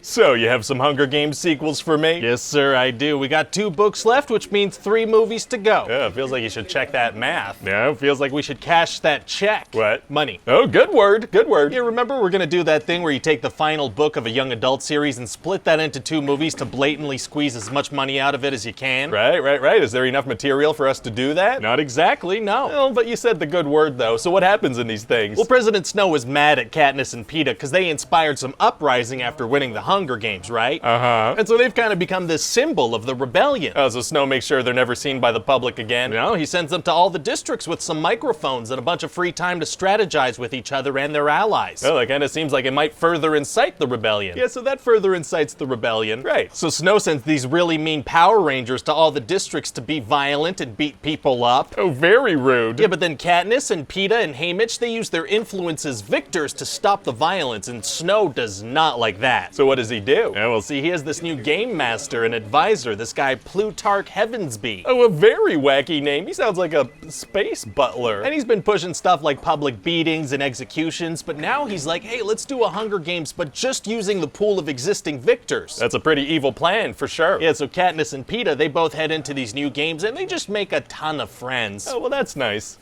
So, you have some Hunger Games sequels for me? Yes, sir, I do. We got 2 books left, which means 3 movies to go. Yeah, feels like you should check that math. No, feels like we should cash that check. What? Money. Oh, good word, good word. Yeah, remember we're gonna do that thing where you take the final book of a young adult series and split that into 2 movies to blatantly squeeze as much money out of it as you can? Right. Is there enough material for us to do that? Not exactly, no. Well, but you said the good word, though, so what happens in these things? Well, President Snow is mad at Katniss and Peeta because they inspired some uprising after winning the Hunger Games, right? And so they've kind of become this symbol of the rebellion. Oh, so Snow makes sure they're never seen by the public again? No, he sends them to all the districts with some microphones and a bunch of free time to strategize with each other and their allies. Well, that kind of seems like it might further incite the rebellion. Yeah, so that further incites the rebellion. Right. So Snow sends these really mean Power Rangers to all the districts to be violent and beat people up. Oh, very rude. Yeah, but then Katniss and Peeta and Haymitch, they use their influence as victors to stop the violence, and Snow does not like that. So what does he do? Yeah, well, see, he has this new game master and advisor, this guy Plutarch Heavensby. Oh, a very wacky name. He sounds like a space butler. And he's been pushing stuff like public beatings and executions, but now he's like, hey, let's do a Hunger Games, but just using the pool of existing victors. That's a pretty evil plan, for sure. Yeah, so Katniss and Peeta, they both head into these new games, and they just make a ton of friends. Oh, well, that's nice.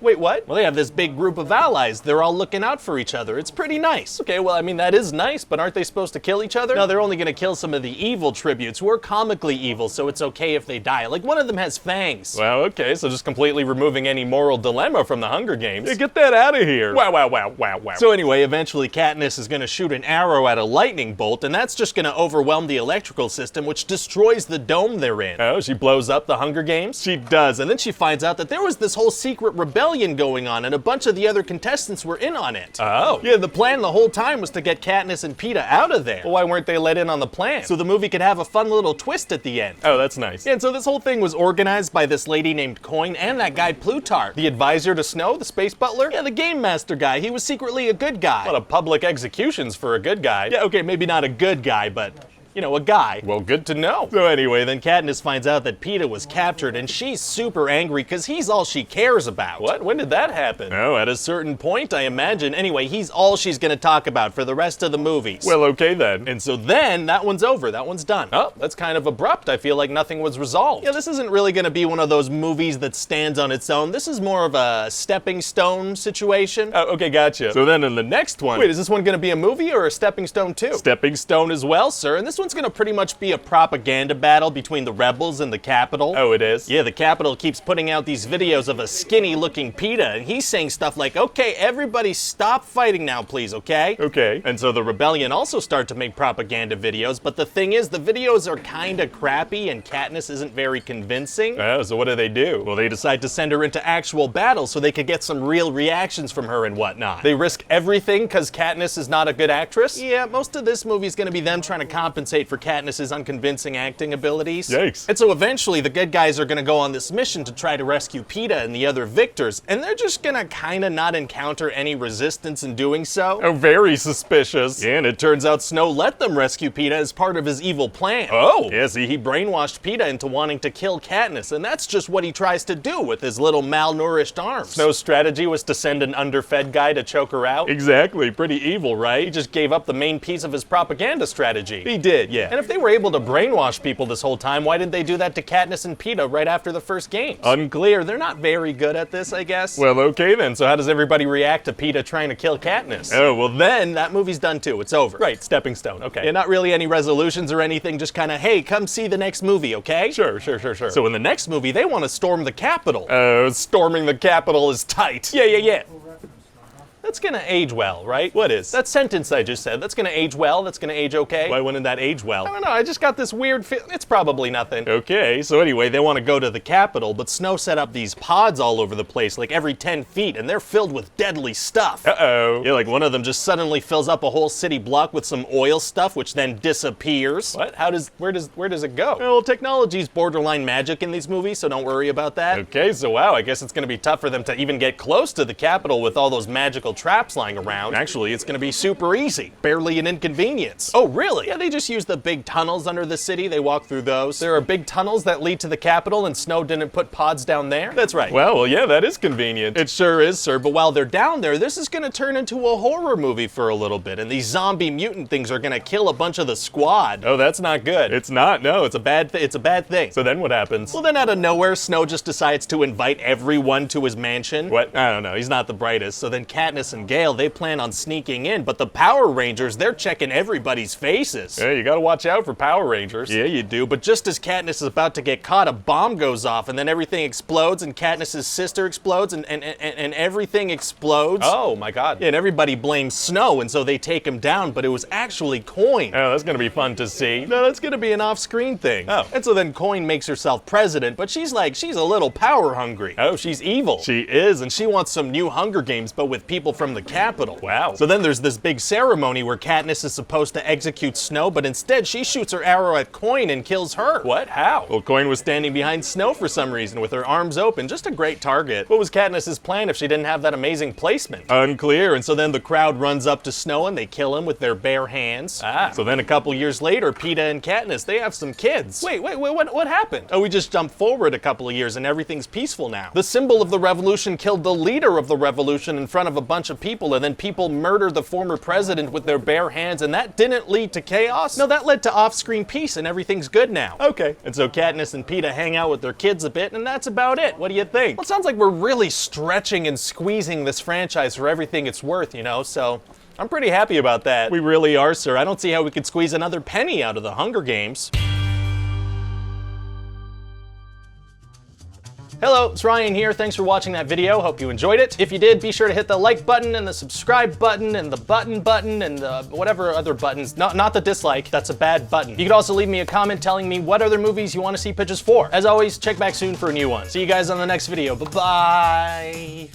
Wait, what? Well, they have this big group of allies. They're all looking out for each other. It's pretty nice. Okay, well, I mean, that is nice, but aren't they supposed to kill each other? No, they're only gonna kill some of the evil tributes who are comically evil, so it's okay if they die. Like, one of them has fangs. Well, okay, so just completely removing any moral dilemma from the Hunger Games. Yeah, get that out of here. Wow. So anyway, eventually Katniss is gonna shoot an arrow at a lightning bolt, and that's just gonna overwhelm the electrical system, which destroys the dome they're in. Oh, she blows up the Hunger Games? She does, and then she finds out that there was this whole secret rebellion going on, and a bunch of the other contestants were in on it. Oh. Yeah, the plan the whole time was to get Katniss and Peeta out of there. Well, why weren't they let in on the plan? So the movie could have a fun little twist at the end. Oh, that's nice. Yeah, and so this whole thing was organized by this lady named Coin and that guy Plutarch. The advisor to Snow, the space butler? Yeah, the game master guy. He was secretly a good guy. A lot of public executions for a good guy. Yeah, okay, maybe not a good guy, but you know, a guy. Well, good to know. So anyway, then Katniss finds out that Peeta was captured, and she's super angry because he's all she cares about. What? When did that happen? Oh, at a certain point, I imagine. Anyway, he's all she's gonna talk about for the rest of the movies. Well, okay then. And so then, that one's over. That one's done. Oh, that's kind of abrupt. I feel like nothing was resolved. Yeah, this isn't really gonna be one of those movies that stands on its own. This is more of a stepping stone situation. Oh, okay, gotcha. So then in the next one... Wait, is this one gonna be a movie or a stepping stone too? Stepping stone as well, sir. And this one's gonna pretty much be a propaganda battle between the rebels and the Capitol. Oh, it is? Yeah, the Capitol keeps putting out these videos of a skinny-looking Peeta, and he's saying stuff like, okay, everybody stop fighting now, please, okay? Okay. And so the rebellion also start to make propaganda videos, but the thing is, the videos are kinda crappy, and Katniss isn't very convincing. Oh, so what do? Well, they decide to send her into actual battle so they could get some real reactions from her and whatnot. They risk everything because Katniss is not a good actress? Yeah, most of this movie's gonna be them trying to compensate for Katniss's unconvincing acting abilities. Yikes. And so eventually the good guys are gonna go on this mission to try to rescue Peeta and the other victors, and they're just gonna kinda not encounter any resistance in doing so. Oh, very suspicious. Yeah, and it turns out Snow let them rescue Peeta as part of his evil plan. Oh! Yeah, see, he brainwashed Peeta into wanting to kill Katniss, and that's just what he tries to do with his little malnourished arms. Snow's strategy was to send an underfed guy to choke her out? Exactly. Pretty evil, right? He just gave up the main piece of his propaganda strategy. He did, yeah. And if they were able to brainwash people this whole time, why didn't they do that to Katniss and Peeta right after the first games? Unclear. They're not very good at this, I guess. Well, okay then. So how does everybody react to Peeta trying to kill Katniss? Oh, well then, that movie's done too. It's over. Right, stepping stone. Okay. Yeah, not really any resolutions or anything, just kinda, hey, come see the next movie, okay? Sure. So in the next movie, they want to storm the Capitol. Oh, storming the Capitol is tight. Yeah. That's gonna age well, right? What is? That sentence I just said, that's gonna age well, that's gonna age okay. Why wouldn't that age well? I don't know, I just got this weird it's probably nothing. Okay. So anyway, they want to go to the Capitol, but Snow set up these pods all over the place, like every 10 feet, and they're filled with deadly stuff. Uh-oh. Yeah, like one of them just suddenly fills up a whole city block with some oil stuff, which then disappears. What? Where does it go? Well, technology's borderline magic in these movies, so don't worry about that. Okay, so wow, I guess it's gonna be tough for them to even get close to the Capitol with all those magical traps lying around. Actually, it's gonna be super easy. Barely an inconvenience. Oh, really? Yeah, they just use the big tunnels under the city. They walk through those. There are big tunnels that lead to the Capitol, and Snow didn't put pods down there? That's right. Well, yeah, that is convenient. It sure is, sir. But while they're down there, this is gonna turn into a horror movie for a little bit, and these zombie mutant things are gonna kill a bunch of the squad. Oh, that's not good. It's not, no. It's a bad thing. So then what happens? Well, then out of nowhere, Snow just decides to invite everyone to his mansion. What? I don't know, he's not the brightest. So then Katniss and Gale, they plan on sneaking in, but the Power Rangers, they're checking everybody's faces. Yeah, you gotta watch out for Power Rangers. Yeah, you do, but just as Katniss is about to get caught, a bomb goes off, and then everything explodes, and Katniss's sister explodes, and everything explodes. Oh, my God. Yeah, and everybody blames Snow, and so they take him down, but it was actually Coin. Oh, that's gonna be fun to see. No, that's gonna be an off-screen thing. Oh. And so then Coin makes herself president, but she's a little power hungry. Oh, she's evil. She is, and she wants some new Hunger Games, but with people from the Capitol. Wow. So then there's this big ceremony where Katniss is supposed to execute Snow, but instead she shoots her arrow at Coin and kills her. What? How? Well, Coin was standing behind Snow for some reason with her arms open, just a great target. What was Katniss's plan if she didn't have that amazing placement? Unclear. And so then the crowd runs up to Snow and they kill him with their bare hands. Ah. So then a couple years later, Peeta and Katniss, they have some kids. Wait, what happened? Oh, we just jumped forward a couple of years and everything's peaceful now. The symbol of the revolution killed the leader of the revolution in front of a bunch of people, and then people murdered the former president with their bare hands, and that didn't lead to chaos. No, that led to off-screen peace, and everything's good now. Okay. And so Katniss and Peeta hang out with their kids a bit, and that's about it. What do you think? Well, it sounds like we're really stretching and squeezing this franchise for everything it's worth, you know, so I'm pretty happy about that. We really are, sir. I don't see how we could squeeze another penny out of the Hunger Games. Hello, it's Ryan here. Thanks for watching that video. Hope you enjoyed it. If you did, be sure to hit the like button and the subscribe button and the button and the whatever other buttons. Not the dislike. That's a bad button. You could also leave me a comment telling me what other movies you want to see pitches for. As always, check back soon for a new one. See you guys on the next video. Bye-bye.